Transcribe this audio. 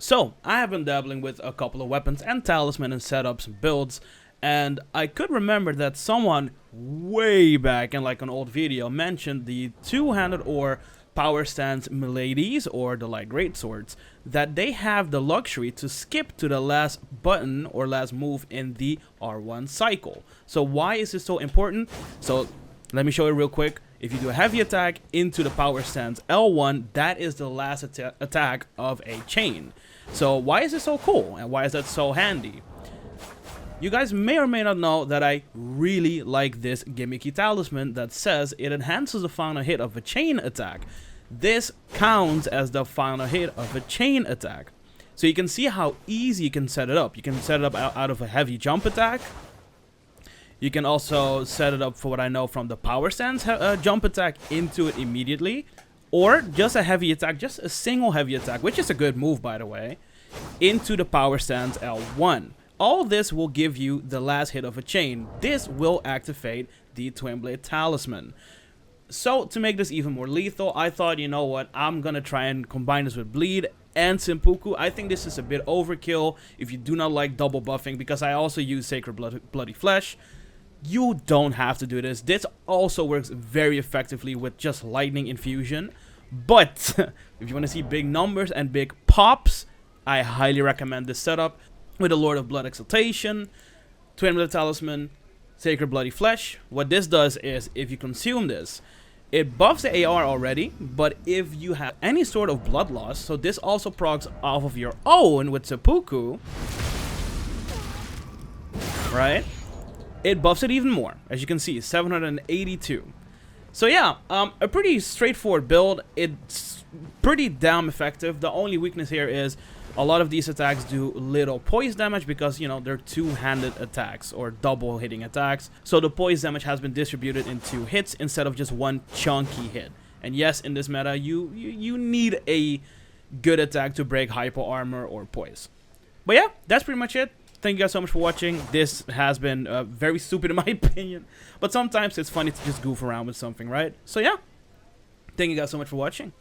So, I have been dabbling with a couple of weapons and talisman and setups and builds, and I could remember that someone way back in like an old video mentioned the two-handed or power stance miladies, or the light great swords, that they have the luxury to skip to the last button or last move in the R1 cycle. So why is this so important? So let me show you real quick. If you do a heavy attack into the power stance L1, that is the last attack of a chain. So why is this so cool, and why is that so handy? You guys may or may not know that I really like this gimmicky talisman that says it enhances the final hit of a chain attack. This counts as the final hit of a chain attack. So you can see how easy you can set it up. You can set it up out of a heavy jump attack. You can also set it up for what I know from the power stance jump attack into it immediately. Or just a heavy attack, just a single heavy attack, which is a good move by the way, into the power stance L1. All this will give you the last hit of a chain. This will activate the Twin Blade Talisman. So to make this even more lethal, I thought, you know what, I'm gonna try and combine this with Bleed and Seppuku. I think this is a bit overkill if you do not like double buffing, because I also use Sacred Bloody Flesh. You don't have to do this. This also works very effectively with just Lightning Infusion. But if you want to see big numbers and big pops, I highly recommend this setup with the Lord of Blood Exaltation, Twin Blade Talisman, Sacred Bloody Flesh. What this does is, if you consume this, it buffs the AR already, but if you have any sort of blood loss, so this also procs off of your own with Seppuku, right? It buffs it even more. As you can see, 782. So yeah, a pretty straightforward build. It's pretty damn effective. The only weakness here is a lot of these attacks do little poise damage because, you know, they're two-handed attacks or double hitting attacks. So the poise damage has been distributed in 2 hits instead of just one chunky hit. And yes, in this meta, you need a good attack to break hypo armor or poise. But yeah, that's pretty much it. Thank you guys so much for watching. This has been very stupid in my opinion, but sometimes it's funny to just goof around with something, right? So yeah, thank you guys so much for watching.